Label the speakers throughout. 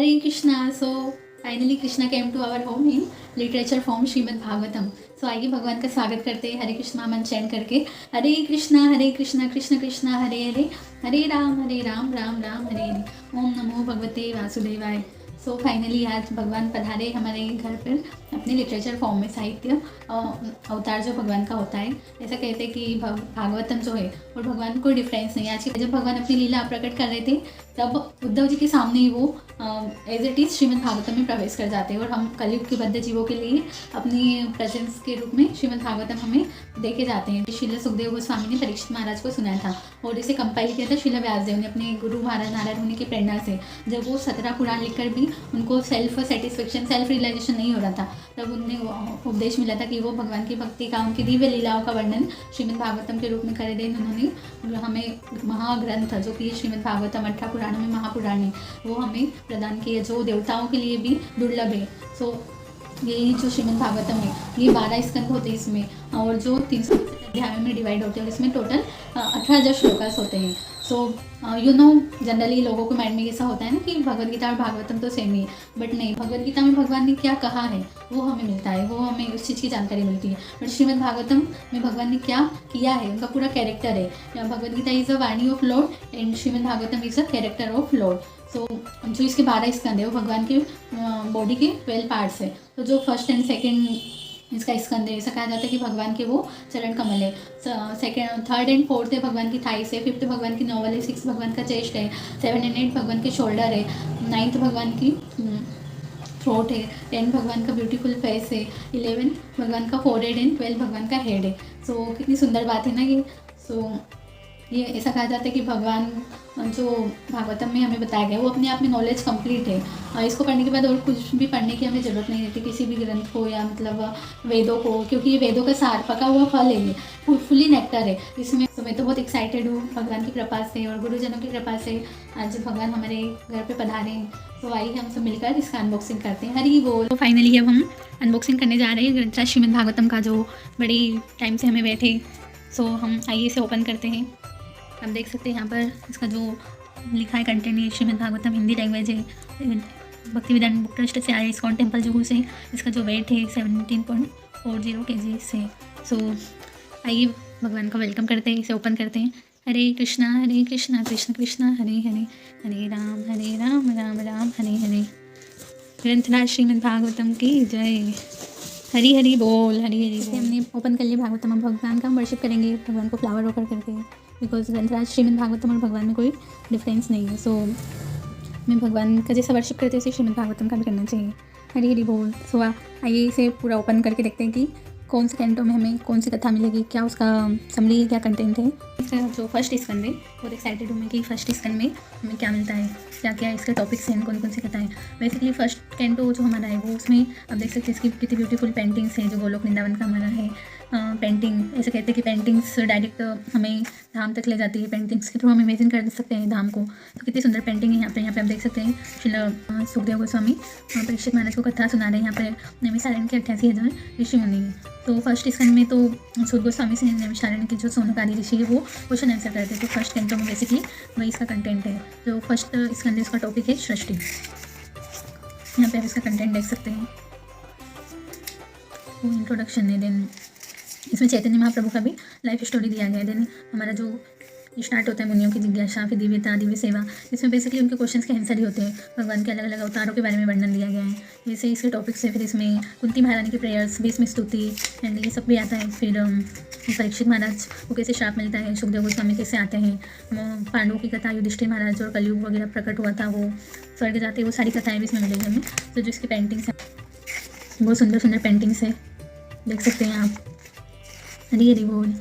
Speaker 1: Hare Krishna. So finally Krishna came to our home in literature form Shrimad Bhagavatam. So आइए भगवान का स्वागत करते हैं हरे कृष्णा मंत्र चैन करके। हरे कृष्णा कृष्ण कृष्ण हरे हरे, हरे राम राम राम हरे हरे। ओम नमो भगवते वासुदेवाय। सो फाइनली आज भगवान पधारे हमारे घर पर अपने लिटरेचर फॉर्म में। साहित्य अवतार जो भगवान का होता है, ऐसा कहते हैं कि भागवतम जो है और भगवान को डिफरेंस नहीं है। आज जब भगवान अपनी लीला प्रकट कर रहे थे तब उद्धव जी के सामने ही वो as it is Shrimad Bhagavatam में प्रवेश कर जाते हैं और हम कलयुग के बद्ध जीवों के लिए अपनी प्रेजेंस के रूप में श्रीमद् भागवतम हमें देखे जाते हैं। श्रील सुखदेव गोस्वामी ने परीक्षित महाराज को सुनाया था और इसे कंपाइल किया था श्रील व्यासदेव ने अपने गुरु महाराज नारायण होने की प्रेरणा से। जब वो 17 पुराण लिखकर भी उनको सेल्फ सेटिस्फेक्शन, सेल्फ रियलाइजेशन नहीं हो रहा था, तब उन्हें उपदेश मिला था कि वो भगवान की भक्ति का, उनकी दिव्य लीलाओं का वर्णन श्रीमद् भागवतम के रूप में करे। देन उन्होंने हमें महाग्रंथ जो कि श्रीमद् भागवतम 18 पुराणों में महापुराण है वो हमें प्रदान किया, जो देवताओं के लिए भी दुर्लभ है। सो यही जो श्रीमद् भागवतम है ये 12 स्कंद होते हैं इसमें, और जो 300 अध्यायों में डिवाइड होते हैं और इसमें टोटल 18,000 श्लोकास होते हैं। सो जनरली लोगों के माइंड में ऐसा होता है ना कि भगवद गीता और भागवतम तो सेम ही है, बट नहीं। भगवद गीता में भगवान ने क्या कहा है वो हमें मिलता है, वो हमें उस चीज़ की जानकारी मिलती है। बट श्रीमद् भागवतम में भगवान ने क्या किया है, उनका पूरा कैरेक्टर है। भगवद गीता इज़ अ वाणी of lord and Shrimad Bhagavatam is a character of lord. So जो इसके 12 स्कंद है वो भगवान के बॉडी के 12 पार्ट्स है। तो जो फर्स्ट एंड सेकेंड इसका स्कंद है, ऐसा कहा जाता है कि भगवान के वो चरण कमल है। सेकेंड, थर्ड एंड फोर्थ है भगवान की थाइस है, फिफ्थ भगवान की नोवल है, 6 भगवान का चेस्ट है, 7 एंड 8 भगवान के शोल्डर है, 9th भगवान की थ्रोट है, 10 भगवान का ब्यूटीफुल फेस है, 11 भगवान का फोरहेड एंड 12 भगवान का हेड है। सो कितनी सुंदर बात है ना ये। सो ये ऐसा कहा जाता है कि भगवान जो भागवतम में हमें बताया गया वो अपने आप में नॉलेज कंप्लीट है, और इसको पढ़ने के बाद और कुछ भी पढ़ने की हमें ज़रूरत नहीं रहती, किसी भी ग्रंथ को या मतलब वेदों को, क्योंकि ये वेदों का सार, पका हुआ फल है, ये फुली नेक्टर है इसमें। तो मैं तो बहुत एक्साइटेड हूँ भगवान की कृपा से और गुरुजनों की कृपा से आज भगवान हमारे घर पर पधारे हैं। तो आइए हम सब मिलकर इसका अनबॉक्सिंग करते हैं। हरी बोल। तो फाइनली अब हम अनबॉक्सिंग करने जा रहे हैं ग्रंथ श्रीमद् भागवतम का, जो बड़ी टाइम से हमें बैठे। सो हम आइए इसे ओपन करते हैं। आप देख सकते हैं यहाँ पर इसका जो लिखा है कंटेंट, ये श्रीमद् भागवतम हिंदी लैंग्वेज है, भक्ति विधान बुक ट्रस्ट से आया, इस्कॉन टेम्पल जुहू से। इसका जो वेट है 17.40 kg से। सो आइए भगवान का वेलकम करते हैं, इसे ओपन करते हैं। हरे कृष्णा कृष्ण कृष्ण हरे हरे, हरे राम राम राम हरे हरे। ग्रंथराज श्रीमद् भागवतम की जय। हरी हरी बोल, हरी हरी बोल। हमने ओपन कर लिया भागवतम। अब भगवान का हम वर्शिप करेंगे, भगवान को फ्लावर ऑफर करके, बिकॉज ग्रंथराज श्रीमद् भागवतम और भगवान में कोई डिफरेंस नहीं है। सो मैं भगवान का जैसा वर्शिप करते हैं उसे श्रीमद् भागवतम का भी करना चाहिए। हरी हरी बोल। सो आइए इसे पूरा ओपन करके देखते हैं कि कौन से कैंटो में हमें कौन सी कथा मिलेगी, क्या उसका समरी है, क्या कंटेंट है। इसका जो फर्स्ट स्कंद है बहुत एक्साइटेड हूँ मैं कि फर्स्ट स्कंद में हमें क्या मिलता है, क्या क्या इसके टॉपिक्स हैं, कौन कौन सी कथाएं। बेसिकली फर्स्ट कैंटो जो हमारा है वो, उसमें आप देख सकते हैं इसकी कितनी ब्यूटीफुल पेंटिंग्स हैं, जो गोलोक वृंदावन का हमारा है। पेंटिंग, ऐसे कहते हैं कि पेंटिंग्स डायरेक्ट हमें धाम तक ले जाती है, पेंटिंग्स के थ्रू हम इमेजिन कर सकते हैं धाम को। तो कितनी सुंदर पेंटिंग है यहाँ पे आप देख सकते हैं। श्रील सुखदेव गोस्वामी परीक्षित महाराज को कथा सुना रहे हैं। यहाँ पर नैमिषारण्य के 88,000 ऋषि मुनि हैं। तो फर्स्ट स्कंद में तो सूत गोस्वामी से नैमिषारण्य के जो सोनकारी ऋषि है वो क्वेश्चन आंसर करते हैं। तो फर्स्ट कैंटो में बेसिकली वही इसका कंटेंट है। जो फर्स्ट स्कंद है उसका टॉपिक है सृष्टि। यहाँ पे आप इसका कंटेंट देख सकते हैं। वो इंट्रोडक्शन है, देन इसमें चैतन्य महाप्रभु का भी लाइफ स्टोरी दिया गया है। देन हमारा जो स्टार्ट होता है मुनियों की जिज्ञासा, फिर दिव्यता, दिव्य सेवा। इसमें बेसिकली उनके क्वेश्चंस के आंसर ही होते हैं। भगवान के अलग अलग अवतारों के बारे में वर्णन दिया गया है। जैसे इसके टॉपिक्स है, फिर इसमें कुंती महारानी की प्रेयर्स, बीच में स्तुति एंड ये सब भी आता है। फिर परीक्षित महाराज को कैसे श्राप मिलता है, सुखदेव गोस्वामी कैसे आते हैं, पांडवों की कथा, युधिष्ठिर महाराज और कलयुग वगैरह प्रकट हुआ था, वो स्वर्ग जाते हैं, वो सारी कथाएँ भी इसमें मिलेगी हमें। तो जो इसकी पेंटिंग्स हैं बहुत सुंदर सुंदर पेंटिंग्स है, देख सकते हैं आप। हरी हरी बोल।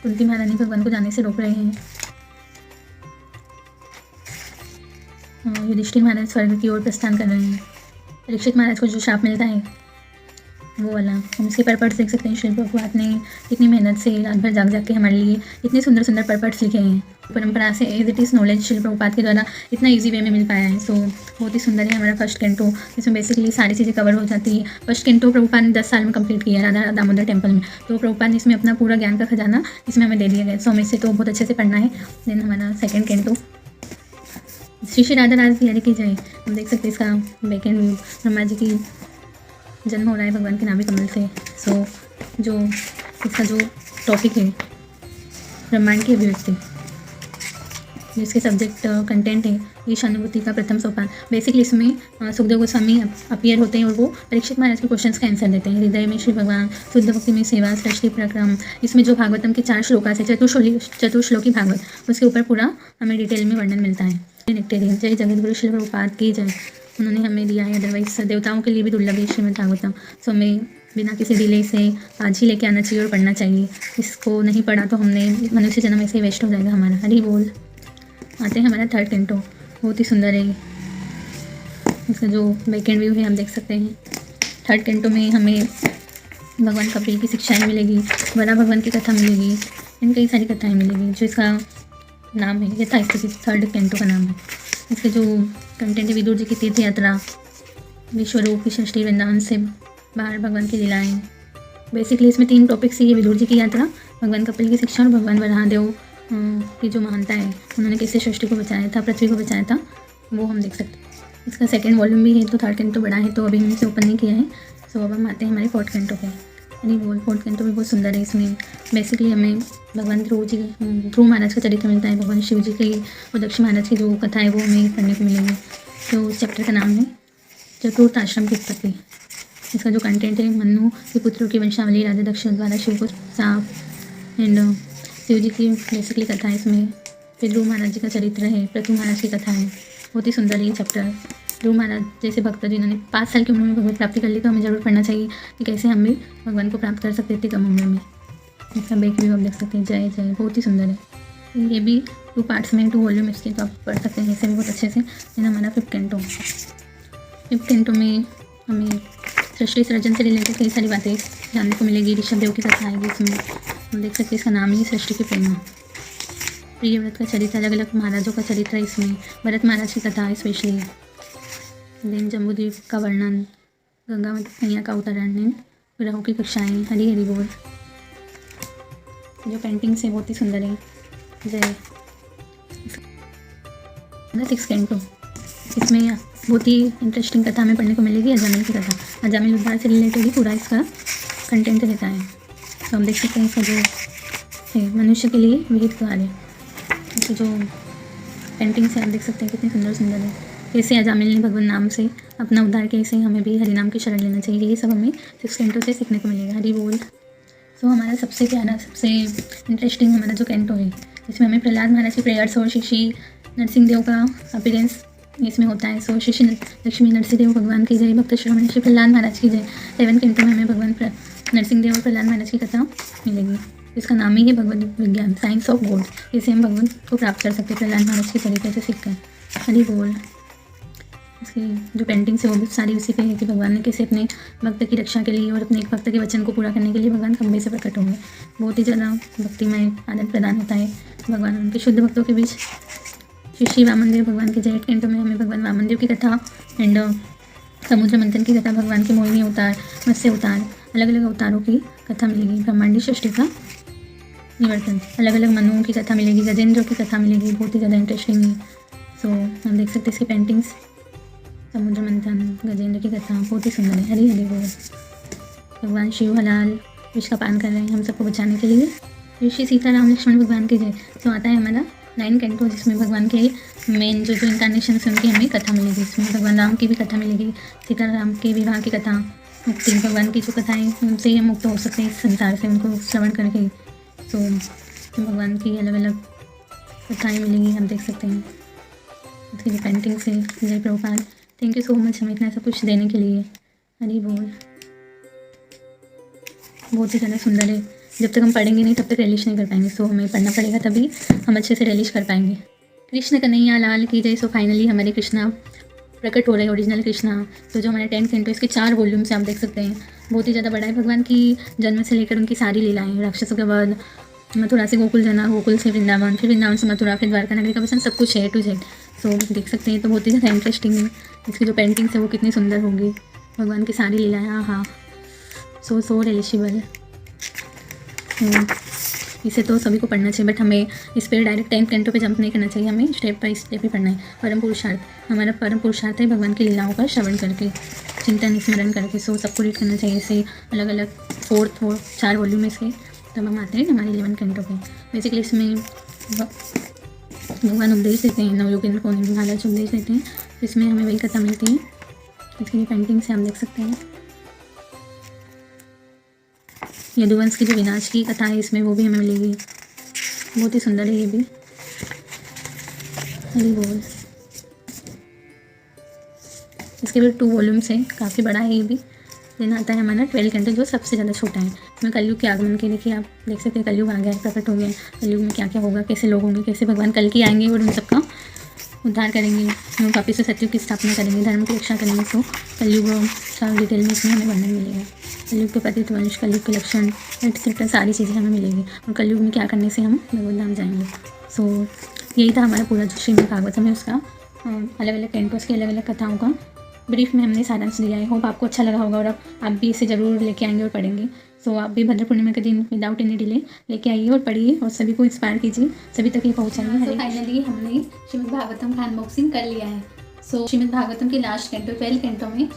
Speaker 1: कुंती महारानी भगवान को जाने से रोक रहे हैं। युधिष्ठिर महाराज स्वर्ग की ओर प्रस्थान कर रहे हैं। परीक्षित महाराज को जो शाप मिलता है वो वाला, हम इसके परपट्स देख सकते हैं। श्री प्रभुपाद ने इतनी मेहनत से रात भर जाग के हमारे लिए इतने सुंदर सुंदर परपट्स लिखे हैं। परंपरा से as it is knowledge Shri Prabhupada के द्वारा इतना इजी वे में मिल पाया है। सो बहुत ही सुंदर है हमारा फर्स्ट कैंटो। इसमें बेसिकली सारी चीज़ें कवर हो जाती है। फर्स्ट कैंटो प्रभुपाद ने 10 साल में कंप्लीट किया राधा दामोदर टेम्पल में। तो प्रभुपाद ने इसमें अपना पूरा ज्ञान का खजाना इसमें हमें दे दिया गया। सो हमें इसे तो बहुत अच्छे से पढ़ना है। देन हमारा सेकेंड कैंटो श्री श्री राधा राज बिहारी की जय। हम देख सकते हैं इसका बैकेंड व्यू, ब्रह्मा जी की जन्म हो रहा है भगवान के नाभि कमल से। सो जो इसका जो टॉपिक है ब्रह्मांड की अभिव्यक्ति, जिसके सब्जेक्ट कंटेंट है ईशानुभूति का प्रथम सोपान। बेसिकली इसमें सुखदेव गोस्वामी अपीयर होते हैं और वो परीक्षित महाराज के क्वेश्चंस का आंसर देते हैं। हृदय में श्री भगवान, शुद्ध भक्ति में सेवा, सृष्टि प्रक्रम, इसमें जो भागवतम के 4 श्लोका से चतुर्श्लोकी भागवत, उसके ऊपर पूरा हमें डिटेल में वर्णन मिलता है। नेक्टेरियन जय जगतगुरु श्री प्रभुपाद की जय। उन्होंने हमें दिया है, अदरवाइज देवताओं के लिए भी दुर्लभ है श्रीमद् भागवतम। सो हमें बिना किसी डिले से आज ही लेके आना चाहिए और पढ़ना चाहिए। इसको नहीं पढ़ा तो हमने मनुष्य जन्म ऐसे ही वेस्ट हो जाएगा हमारा। हरि बोल। आते हैं हमारा थर्ड कैंटो, बहुत ही सुंदर है। इसका जो बैकेंड व्यू है हम देख सकते हैं। थर्ड कैंटो में हमें भगवान कपिल की शिक्षाएं मिलेगी, वरा भगवान की कथा मिलेगी, इन कई सारी कथाएं मिलेगी। जो इसका नाम है यथास्थिति, थर्ड कैंटो का नाम है। इसके जो कंटेंट है विदुर जी की तीर्थ यात्रा, विश्वरूप की सृष्टि, वृंदावन से बाहर भगवान की लीलाएँ। बेसिकली इसमें 3 टॉपिक्स ही है, विदुर जी की यात्रा, भगवान कपिल की शिक्षा और भगवान वराहदेव की जो महानता है, उन्होंने कैसे सृष्टि को बचाया था, पृथ्वी को बचाया था, वो हम देख सकते हैं। इसका सेकंड वॉल्यूम भी है, तो थर्ड कैंटो बड़ा है तो अभी हमने इसे ओपन नहीं किया है। सो अब हम आते हैं हमारे फोर्थ कैंटो पे। अरे बोल, फोर्थ कैंटो भी बहुत सुंदर है। इसमें बेसिकली हमें भगवान ध्रुव महाराज का चरित्र मिलता है, भगवान शिव जी की और दक्ष महाराज की जो कथा है वो हमें पढ़ने को मिलेगी। तो उस चैप्टर का नाम है चतुर्थ आश्रम की उत्पत्ति। इसका जो कंटेंट है मनु के पुत्रों की वंशावली, राजा दक्ष द्वारा शिव को साफ, एंड शिव जी की बेसिकली कथा है इसमें। फिर ध्रुव महाराज जी का चरित्र है, पृथु महाराज की कथा है। बहुत ही सुंदर ये चैप्टर। ध्रुव महाराज जैसे भक्त जिन्होंने 5 साल की उम्र में भगवत प्राप्ति कर ली, तो हमें जरूर पढ़ना चाहिए कि कैसे हम भी भगवान को प्राप्त कर सकते थे कम उम्र में। इसका बैक भी आप देख सकते हैं, जय जय, बहुत ही सुंदर है। ये भी 2 पार्ट्स में 2 वॉल्यूम इसके, तो आप पढ़ सकते हैं इसे भी बहुत अच्छे से। लेकिन हमारा फिफ्थ कैंटो में हमें सृष्टि सृजन से रिलेटेड कई सारी बातें जानने को मिलेगी। ऋषभ देव की कथा आएगी इसमें, हम देख सकते हैं। इसका नाम ही सृष्टि की प्रेरणा। प्रियव्रत का चरित्र, अलग अलग महाराजों का चरित्र है इसमें। भरत महाराज की कथा स्पेशली, देन जम्बूद्वीप का वर्णन, गंगावती मैया का अवतरण, ग्रहों की कक्षाएँ। हरी हरी बोल। जो पेंटिंग्स है बहुत ही सुंदर है, जय। 6 कैंटो, इसमें बहुत ही इंटरेस्टिंग कथा हमें पढ़ने को मिलेगी, अजामिल की कथा। अजामिल उद्धार से रिलेटेड ही पूरा इसका कंटेंट रहता है। तो हम देख सकते हैं इसका जो है मनुष्य के लिए विहित कार्य। इसकी जो पेंटिंग्स है आप देख सकते हैं कितनी सुंदर सुंदर है। कैसे अजामिल ने भगवान नाम से अपना उद्धार किया, ऐसे हमें भी हरि नाम की शरण लेना चाहिए। ये सब हमें 6 कैंटो से सीखने को मिलेगा। हरि बोल। सो हमारा सबसे प्यारा, सबसे इंटरेस्टिंग हमारा जो कैंटो है, इसमें हमें प्रहलाद महाराज की प्रेयर्स और श्री नरसिंह देव का अपीयरेंस इसमें होता है। सो श्री लक्ष्मी नरसिंह भगवान की जय, भक्त श्रवण श्री प्रहलाद महाराज की जय। 7 कैंटो में हमें भगवान नरसिंह देव और प्रहलाद महाराज की कथा मिलेगी। इसका नाम ही है भगवत विज्ञान, साइंस ऑफ गॉड। इसे हम भगवान को प्राप्त कर सकते हैं प्रहलाद महाराज के तरीके से सीखकर। हरि बोल। इसकी जो पेंटिंग्स है वो भी सारी उसी पे है कि भगवान ने कैसे अपने भक्त की रक्षा के लिए और अपने एक भक्त के वचन को पूरा करने के लिए भगवान खंभे से प्रकट होंगे। बहुत ही ज़्यादा भक्तिमय आनंद प्रदान होता है भगवान उनके शुद्ध भक्तों के बीच। श्री वामन देव भगवान के 8 कैंटो में हमें भगवान वामन देव की कथा एंड समुद्र मंथन की कथा, भगवान के मोहिनी अवतार, मत्स्य अवतार, अलग अलग अवतारों की कथा मिलेगी। ब्रह्मांडी सृष्टि का निवर्तन, अलग अलग मनुओं की कथा मिलेगी, गजेंद्र की कथा मिलेगी। बहुत ही ज़्यादा इंटरेस्टिंग है। सो हम देख सकते हैं इसकी पेंटिंग्स, समुद्र मंथन, गजेंद्र की कथा बहुत ही सुंदर है। हरी हरी बोल। भगवान शिव हलाल विष का पान कर रहे हैं हम सबको बचाने के लिए। ऋषि सीताराम लक्ष्मण भगवान की जय। तो आता है हमारा 9 कैंटो, जिसमें भगवान के मेन जो इंकारनेशन है उनकी हमें कथा मिलेगी। इसमें भगवान राम की भी कथा मिलेगी, सीताराम के विवाह की कथा, मुक्ति, भगवान की जो कथाएँ उनसे ही हम मुक्त हो सकते हैं इस संसार से, उनको श्रवण करके। तो भगवान की अलग अलग कथाएँ मिलेंगी, हम देख सकते हैं। इसकी जो पेंटिंग्स है, जय Prabhupada. Thank you so much हमें इतना सब कुछ देने के लिए। हरी बोल। बहुत ही ज़्यादा सुंदर है। जब तक हम पढ़ेंगे नहीं तब तक रिलीज नहीं कर पाएंगे। सो हमें पढ़ना पड़ेगा, तभी हम अच्छे से रिलीज कर पाएंगे। कृष्ण कन्हैया लाल की जय। सो फाइनली हमारे कृष्णा प्रकट हो रहे हैं, ओरिजिनल कृष्णा। तो जो हमारे 10 कैंटो, इसके 4 वॉल्यूम से आप देख सकते हैं। बहुत ही ज़्यादा बड़ा है। भगवान की जन्म से लेकर उनकी सारी लीलाएँ, राक्षसों के बाद मथुरा से गोकुल जाना, गोकुल से वृंदावन, फिर वृंदावन से मथुरा, फिर द्वारका नगरी का वचन, सब कुछ है A to Z। सो देख सकते हैं। तो बहुत ही ज़्यादा इंटरेस्टिंग है। इसकी जो पेंटिंग्स है वो कितनी सुंदर होगी, भगवान की सारी लीलाएँ। हाँ, सो रिलेशेबल। इसे तो सभी को पढ़ना चाहिए, बट हमें इस पर डायरेक्ट 10 कैंटो पे जंप नहीं करना चाहिए, हमें स्टेप बाय स्टेप ही पढ़ना है। परम पुरुषार्थ, हमारा परम पुरुषार्थ है भगवान की लीलाओं का श्रवण करके, चिंतन स्मरण करके। सो सबको रीड करना चाहिए इसे, अलग अलग 4 वॉल्यूम इसके। तब हम आते हैं हमारे 11 कैंटो पे। बेसिकली इसमें भगवान उपदेश देते हैं, नवयोगेंद्र को महाराज उपदेश देते हैं। इसमें हमें वही कथा मिलती है। इसकी पेंटिंग से हम देख सकते हैं यदुवंश की जो विनाश की कथा है इसमें, वो भी हमें मिलेगी। बहुत ही सुंदर है ये भी। हरी बोल। इसके भी 2 वॉल्यूम्स हैं, काफ़ी बड़ा है ये भी। देन आता है हमारा 12 कैंटो, जो सबसे ज़्यादा छोटा है। इसमें कलयुग के आगमन के, देखिए आप देख सकते हैं कलयुग आ गया है, प्रकट हो गया है। कलयुग में क्या क्या होगा, कैसे लोग होंगे, कैसे भगवान कल की आएंगे और उन सबका उद्धार करेंगे, हम वापिस से सत्युग की स्थापना करेंगे, धर्म की रक्षा करेंगे। तो कलयुग सब डिटेल में इसमें हमें वर्णन मिलेगा। कलयुग के पतित वंश, कलयुग के लक्षण, एक्सेट्रा सारी चीज़ें हमें मिलेगी, और कलयुग में क्या करने से हम भगवत धाम जाएंगे। सो यही था हमारा पूरा जो श्रीमद् भागवतम है, उसका अलग अलग कैंटोस की अलग अलग कथाओं का ब्रीफ में हमने सारांश दिया है। होप आपको अच्छा लगा होगा, और आप भी इसे ज़रूर लेके आएंगे और पढ़ेंगे। सो आप भी भद्र पूर्णिमा के दिन विदाउट एनी डिले लेके आइए और पढ़िए, और सभी को इंस्पायर कीजिए, सभी तक ये पहुँचाइए। तो फाइनली हमने श्रीमद् भागवतम का अनबॉक्सिंग कर लिया है। सो श्रीमद् भागवतम के लास्ट कैंटो 12 कैंटो में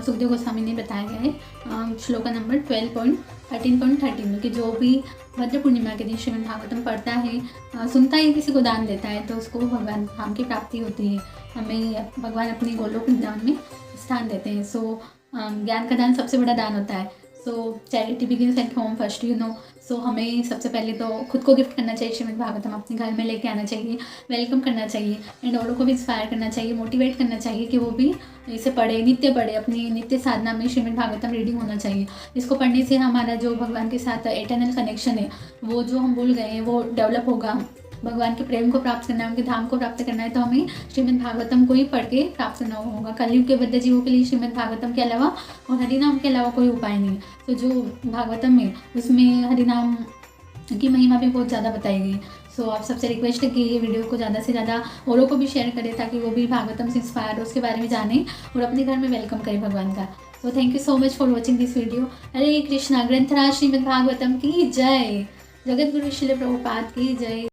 Speaker 1: सुखदेव गोस्वामी ने बताया गया है श्लोका नंबर 12.13.13 में कि जो भी भद्र पूर्णिमा के दिन श्रीमद् भागवतम पढ़ता है, सुनता है, किसी को दान देता है, तो उसको भगवान धाम की प्राप्ति होती है। हमें भगवान अपने गोलोक वृंदावन में स्थान देते हैं। सो ज्ञान का दान सबसे बड़ा दान होता है। So charity begins at home first, you know. So हमें सबसे पहले तो खुद को गिफ्ट करना चाहिए, श्रीमद् भागवतम अपने घर में लेके आना चाहिए, वेलकम करना चाहिए, एंड औरों को भी इंस्पायर करना चाहिए, मोटिवेट करना चाहिए कि वो भी इसे पढ़े, नित्य पढ़े। अपनी नित्य साधना में श्रीमद् भागवतम रीडिंग होना चाहिए। इसको पढ़ने से हमारा जो भगवान के साथ एटर्नल कनेक्शन है, वो जो हम भूल गए हैं, वो डेवलप होगा। भगवान के प्रेम को प्राप्त करना है, उनके धाम को प्राप्त करना है, तो हमें श्रीमद् भागवतम को ही पढ़ के प्राप्त करना होगा। कलयुग के बद्ध जीवों के लिए श्रीमद् भागवतम के अलावा और हरिनाम के अलावा कोई उपाय नहीं। तो जो भागवतम है उसमें हरिनाम की महिमा भी बहुत ज़्यादा बताई गई। सो आप सबसे रिक्वेस्ट है कि ये वीडियो को ज़्यादा से ज़्यादा औरों को भी शेयर करें, ताकि वो भी भागवतम से इंस्पायर हो, उसके बारे में जाने और अपने घर में वेलकम करें भगवान का। So thank you so much for watching this video. Hare Krishna. ग्रंथराज श्रीमद् भागवतम की जय। जगत गुरु श्रील प्रभुपाद की जय।